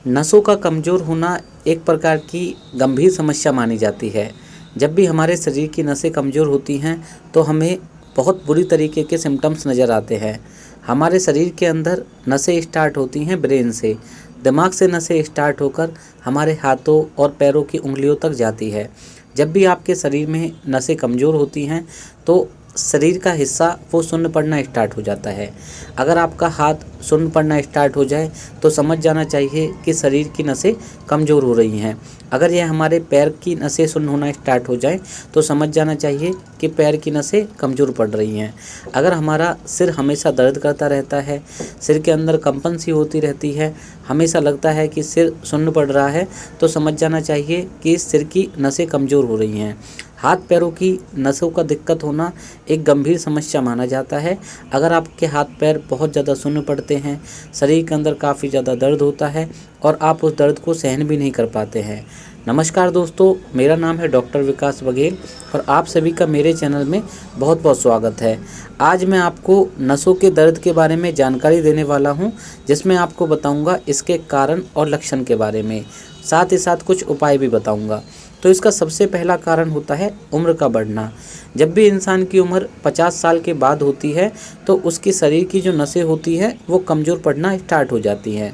नसों का कमज़ोर होना एक प्रकार की गंभीर समस्या मानी जाती है। जब भी हमारे शरीर की नसें कमज़ोर होती हैं तो हमें बहुत बुरी तरीके के सिम्टम्स नज़र आते हैं। हमारे शरीर के अंदर नसें स्टार्ट होती हैं ब्रेन से, दिमाग से नसें स्टार्ट होकर हमारे हाथों और पैरों की उंगलियों तक जाती है। जब भी आपके शरीर में नसें कमज़ोर होती हैं तो शरीर का हिस्सा वो शून्य पड़ना स्टार्ट हो जाता है। अगर आपका हाथ शून्य पड़ना स्टार्ट हो जाए तो समझ जाना चाहिए कि शरीर की नसें कमज़ोर हो रही हैं। अगर यह हमारे पैर की नसें शून्य होना स्टार्ट हो जाए तो समझ जाना चाहिए कि पैर की नसें कमज़ोर पड़ रही हैं। अगर हमारा सिर हमेशा दर्द करता रहता है, सिर के अंदर कंपन सी होती रहती है, हमेशा लगता है कि सिर शून्य पड़ रहा है, तो समझ जाना चाहिए कि सिर की नसें कमज़ोर हो रही हैं। हाथ पैरों की नसों का दिक्कत होना एक गंभीर समस्या माना जाता है। अगर आपके हाथ पैर बहुत ज़्यादा शून्य पड़ते हैं, शरीर के अंदर काफ़ी ज़्यादा दर्द होता है और आप उस दर्द को सहन भी नहीं कर पाते हैं। नमस्कार दोस्तों, मेरा नाम है डॉक्टर विकास बघेल और आप सभी का मेरे चैनल में बहुत बहुत स्वागत है। आज मैं आपको नसों के दर्द के बारे में जानकारी देने वाला हूं, जिसमें आपको बताऊंगा इसके कारण और लक्षण के बारे में, साथ ही साथ कुछ उपाय भी बताऊंगा। तो इसका सबसे पहला कारण होता है उम्र का बढ़ना। जब भी इंसान की उम्र 50 साल के बाद होती है तो उसकी शरीर की जो नसें होती हैं वो कमज़ोर पड़ना स्टार्ट हो जाती हैं।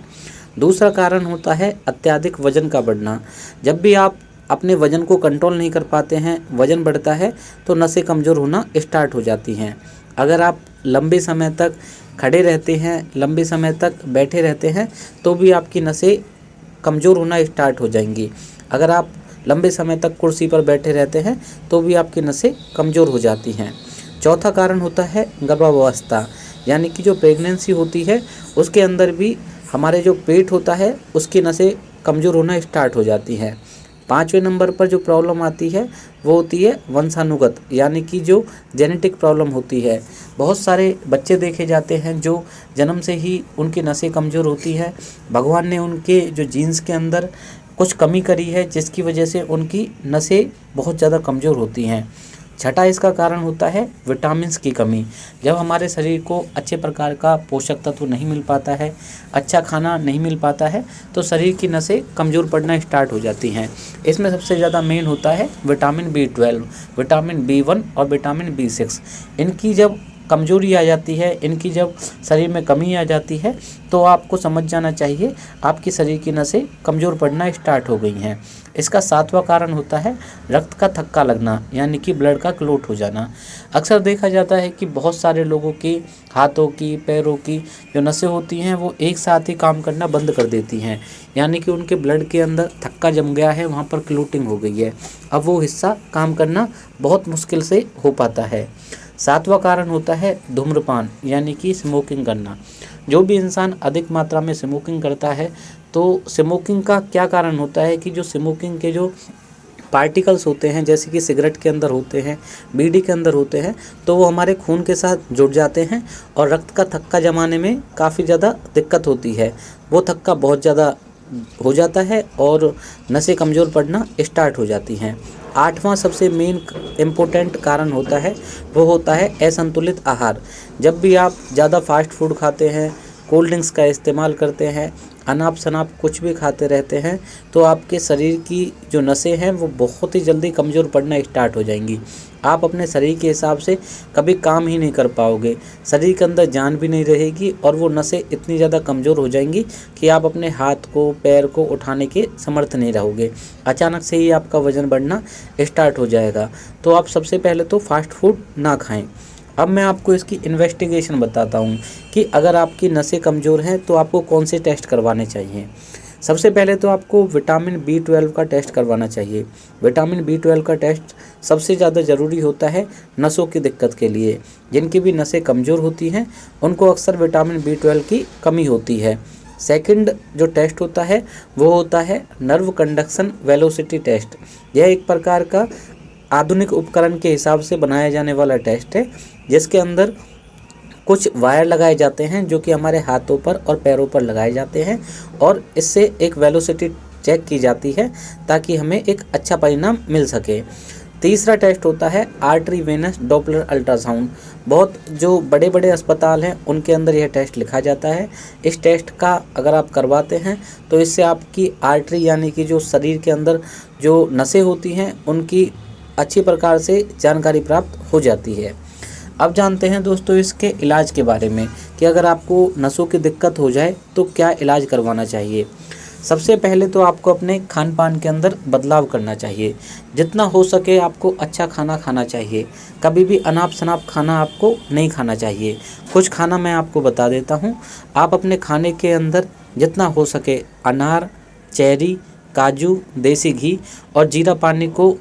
दूसरा कारण होता है अत्यधिक वज़न का बढ़ना। जब भी आप अपने वज़न को कंट्रोल नहीं कर पाते हैं, वज़न बढ़ता है तो नसें कमज़ोर होना स्टार्ट हो जाती हैं। अगर आप लंबे समय तक खड़े रहते हैं, लंबे समय तक बैठे रहते हैं तो भी आपकी नसें कमज़ोर होना स्टार्ट हो जाएंगी। अगर आप लंबे समय तक कुर्सी पर बैठे रहते हैं तो भी आपकी नसें कमज़ोर हो जाती हैं। चौथा कारण होता है गर्भावस्था, यानी कि जो प्रेगनेंसी होती है उसके अंदर भी हमारे जो पेट होता है उसकी नसें कमज़ोर होना स्टार्ट हो जाती हैं। पाँचवें नंबर पर जो प्रॉब्लम आती है वो होती है वंशानुगत, यानी कि जो जेनेटिक प्रॉब्लम होती है। बहुत सारे बच्चे देखे जाते हैं जो जन्म से ही उनकी नसें कमज़ोर होती है। भगवान ने उनके जो जीन्स के अंदर कुछ कमी करी है जिसकी वजह से उनकी नसें बहुत ज़्यादा कमज़ोर होती हैं। छठा इसका कारण होता है विटामिन्स की कमी। जब हमारे शरीर को अच्छे प्रकार का पोषक तत्व नहीं मिल पाता है, अच्छा खाना नहीं मिल पाता है, तो शरीर की नसें कमज़ोर पड़ना स्टार्ट हो जाती हैं। इसमें सबसे ज़्यादा मेन होता है विटामिन B12, विटामिन B1 और विटामिन B6। इनकी जब कमज़ोरी आ जाती है, इनकी जब शरीर में कमी आ जाती है तो आपको समझ जाना चाहिए आपकी शरीर की नसें कमज़ोर पड़ना स्टार्ट हो गई हैं। इसका सातवां कारण होता है रक्त का थक्का लगना, यानी कि ब्लड का क्लॉट हो जाना। अक्सर देखा जाता है कि बहुत सारे लोगों की हाथों की, पैरों की जो नसें होती हैं वो एक साथ ही काम करना बंद कर देती हैं, यानी कि उनके ब्लड के अंदर थक्का जम गया है, वहाँ पर क्लॉटिंग हो गई है। अब वो हिस्सा काम करना बहुत मुश्किल से हो पाता है। सातवां कारण होता है धूम्रपान, यानी कि स्मोकिंग करना। जो भी इंसान अधिक मात्रा में स्मोकिंग करता है तो स्मोकिंग का क्या कारण होता है कि जो स्मोकिंग के जो पार्टिकल्स होते हैं, जैसे कि सिगरेट के अंदर होते हैं, बीड़ी के अंदर होते हैं, तो वो हमारे खून के साथ जुड़ जाते हैं और रक्त का थक्का जमाने में काफ़ी ज़्यादा दिक्कत होती है। वो थक्का बहुत ज़्यादा हो जाता है और नसें कमज़ोर पड़ना स्टार्ट हो जाती हैं। आठवां सबसे मेन इम्पोर्टेंट कारण होता है वो होता है असंतुलित आहार। जब भी आप ज़्यादा फास्ट फूड खाते हैं, कोल्ड ड्रिंक्स का इस्तेमाल करते हैं, अनाप शनाप कुछ भी खाते रहते हैं, तो आपके शरीर की जो नसें हैं वो बहुत ही जल्दी कमज़ोर पड़ना स्टार्ट हो जाएंगी। आप अपने शरीर के हिसाब से कभी काम ही नहीं कर पाओगे, शरीर के अंदर जान भी नहीं रहेगी और वो नसें इतनी ज़्यादा कमज़ोर हो जाएंगी कि आप अपने हाथ को, पैर को उठाने के समर्थ नहीं रहोगे। अचानक से ही आपका वज़न बढ़ना स्टार्ट हो जाएगा। तो आप सबसे पहले तो फास्ट फूड ना खाएं। अब मैं आपको इसकी इन्वेस्टिगेशन बताता हूँ कि अगर आपकी नसें कमज़ोर हैं तो आपको कौन से टेस्ट करवाने चाहिए। सबसे पहले तो आपको विटामिन B12 का टेस्ट करवाना चाहिए। विटामिन B12 का टेस्ट सबसे ज़्यादा ज़रूरी होता है नसों की दिक्कत के लिए। जिनकी भी नसें कमज़ोर होती हैं उनको अक्सर विटामिन B12 की कमी होती है। सेकंड जो टेस्ट होता है वो होता है नर्व कंडक्शन वेलोसिटी टेस्ट। यह एक प्रकार का आधुनिक उपकरण के हिसाब से बनाया जाने वाला टेस्ट है, जिसके अंदर कुछ वायर लगाए जाते हैं जो कि हमारे हाथों पर और पैरों पर लगाए जाते हैं और इससे एक वेलोसिटी चेक की जाती है ताकि हमें एक अच्छा परिणाम मिल सके। तीसरा टेस्ट होता है आर्टरी वेनस डॉपलर अल्ट्रासाउंड। बहुत जो बड़े बड़े अस्पताल हैं उनके अंदर यह टेस्ट लिखा जाता है। इस टेस्ट का अगर आप करवाते हैं तो इससे आपकी आर्टरी यानी कि जो शरीर के अंदर जो नसें होती हैं उनकी अच्छी प्रकार से जानकारी प्राप्त हो जाती है। अब जानते हैं दोस्तों इसके इलाज के बारे में कि अगर आपको नसों की दिक्कत हो जाए तो क्या इलाज करवाना चाहिए। सबसे पहले तो आपको अपने खान पान के अंदर बदलाव करना चाहिए। जितना हो सके आपको अच्छा खाना खाना चाहिए। कभी भी अनाप शनाप खाना आपको नहीं खाना चाहिए। कुछ खाना मैं आपको बता देता हूँ। आप अपने खाने के अंदर जितना हो सके अनार, चेरी, काजू, देसी घी और जीरा पानी को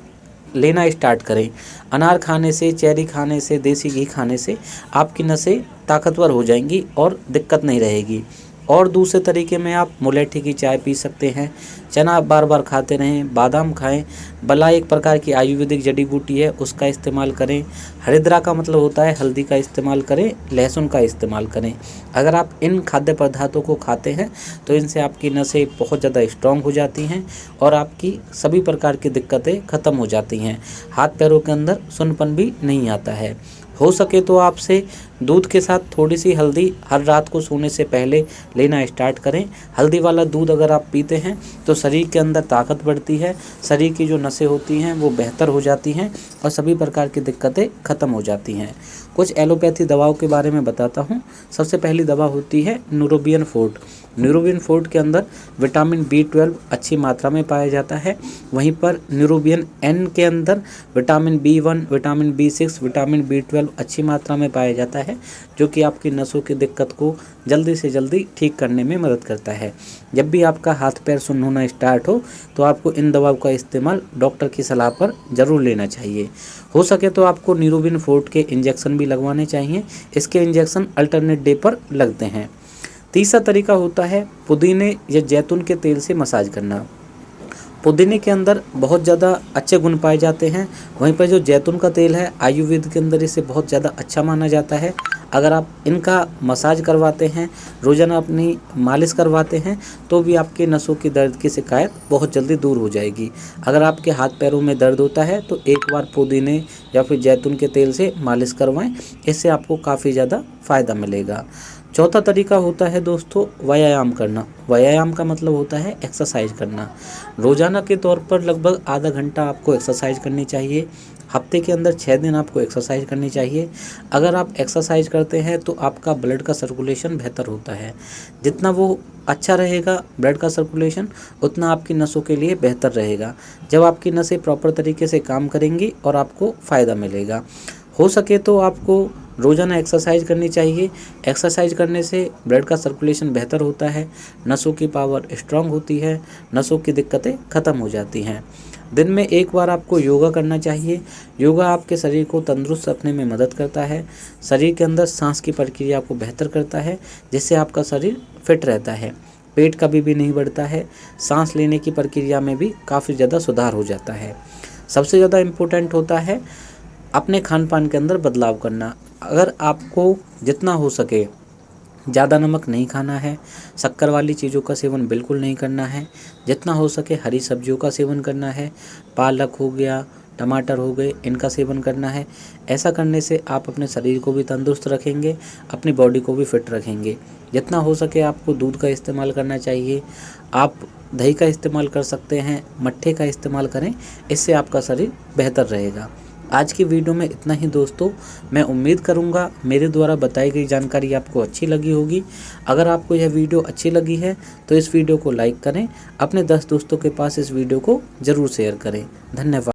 लेना स्टार्ट करें। अनार खाने से, चेरी खाने से, देसी घी खाने से आपकी नसें ताकतवर हो जाएंगी और दिक्कत नहीं रहेगी। और दूसरे तरीके में आप मुलेठी की चाय पी सकते हैं। चना बार बार खाते रहें, बादाम खाएं। बला एक प्रकार की आयुर्वेदिक जड़ी बूटी है, उसका इस्तेमाल करें। हरिद्रा का मतलब होता है हल्दी का इस्तेमाल करें, लहसुन का इस्तेमाल करें। अगर आप इन खाद्य पदार्थों को खाते हैं तो इनसे आपकी नसें बहुत ज़्यादा स्ट्रॉन्ग हो जाती हैं और आपकी सभी प्रकार की दिक्कतें ख़त्म हो जाती हैं। हाथ पैरों के अंदर सुन्नपन भी नहीं आता है। हो सके तो आपसे दूध के साथ थोड़ी सी हल्दी हर रात को सोने से पहले लेना स्टार्ट करें। हल्दी वाला दूध अगर आप पीते हैं तो शरीर के अंदर ताकत बढ़ती है, शरीर की जो नसें होती हैं वो बेहतर हो जाती हैं और सभी प्रकार की दिक्कतें ख़त्म हो जाती हैं। कुछ एलोपैथी दवाओं के बारे में बताता हूँ। सबसे पहली दवा होती है न्यूरोबियन फोर्ट। न्यूरोबियन फोर्ट के अंदर विटामिन B12 अच्छी मात्रा में पाया जाता है। वहीं पर न्यूरोबियन N के अंदर vitamin B1, vitamin B6, vitamin B12 अच्छी मात्रा में पाया जाता है, जो कि आपकी नसों की दिक्कत को जल्दी से जल्दी ठीक करने में मदद करता है। जब भी आपका हाथ पैर सुन्न होना स्टार्ट हो तो आपको इन दवाओं का इस्तेमाल डॉक्टर की सलाह पर ज़रूर लेना चाहिए। हो सके तो आपको न्यूरोबियन फोर्ट के इंजेक्शन भी लगवाने चाहिए। इसके इंजेक्शन अल्टरनेट डे पर लगते हैं। तीसरा तरीका होता है पुदीने या जैतून के तेल से मसाज करना। पुदीने के अंदर बहुत ज़्यादा अच्छे गुण पाए जाते हैं। वहीं पर जो जैतून का तेल है आयुर्वेद के अंदर इसे बहुत ज़्यादा अच्छा माना जाता है। अगर आप इनका मसाज करवाते हैं, रोज़ाना अपनी मालिश करवाते हैं तो भी आपके नसों की दर्द की शिकायत बहुत जल्दी दूर हो जाएगी। अगर आपके हाथ पैरों में दर्द होता है तो एक बार पुदीने या फिर जैतून के तेल से मालिश करवाएं, इससे आपको काफ़ी ज़्यादा फ़ायदा मिलेगा। चौथा तरीका होता है दोस्तों व्यायाम करना। व्यायाम का मतलब होता है एक्सरसाइज करना। रोज़ाना के तौर पर लगभग आधा घंटा आपको एक्सरसाइज करनी चाहिए। हफ्ते के अंदर 6 दिन आपको एक्सरसाइज करनी चाहिए। अगर आप एक्सरसाइज करते हैं तो आपका ब्लड का सर्कुलेशन बेहतर होता है। जितना वो अच्छा रहेगा ब्लड का सर्कुलेशन, उतना आपकी नसों के लिए बेहतर रहेगा। जब आपकी नसें प्रॉपर तरीके से काम करेंगी और आपको फ़ायदा मिलेगा। हो सके तो आपको रोज़ाना एक्सरसाइज करनी चाहिए। एक्सरसाइज करने से ब्लड का सर्कुलेशन बेहतर होता है, नसों की पावर स्ट्रांग होती है, नसों की दिक्कतें ख़त्म हो जाती हैं। दिन में एक बार आपको योगा करना चाहिए। योगा आपके शरीर को तंदुरुस्त रखने में मदद करता है। शरीर के अंदर सांस की प्रक्रिया को बेहतर करता है, जिससे आपका शरीर फिट रहता है। पेट कभी भी नहीं बढ़ता है। सांस लेने की प्रक्रिया में भी काफ़ी ज़्यादा सुधार हो जाता है। सबसे ज़्यादा इम्पोर्टेंट होता है अपने खान पान के अंदर बदलाव करना। अगर आपको जितना हो सके ज़्यादा नमक नहीं खाना है, शक्कर वाली चीज़ों का सेवन बिल्कुल नहीं करना है। जितना हो सके हरी सब्जियों का सेवन करना है। पालक हो गया, टमाटर हो गए, इनका सेवन करना है। ऐसा करने से आप अपने शरीर को भी तंदुरुस्त रखेंगे, अपनी बॉडी को भी फिट रखेंगे। जितना हो सके आपको दूध का इस्तेमाल करना चाहिए। आप दही का इस्तेमाल कर सकते हैं, मट्ठे का इस्तेमाल करें, इससे आपका शरीर बेहतर रहेगा। आज की वीडियो में इतना ही दोस्तों। मैं उम्मीद करूंगा मेरे द्वारा बताई गई जानकारी आपको अच्छी लगी होगी। अगर आपको यह वीडियो अच्छी लगी है तो इस वीडियो को लाइक करें। अपने 10 दोस्तों के पास इस वीडियो को ज़रूर शेयर करें। धन्यवाद।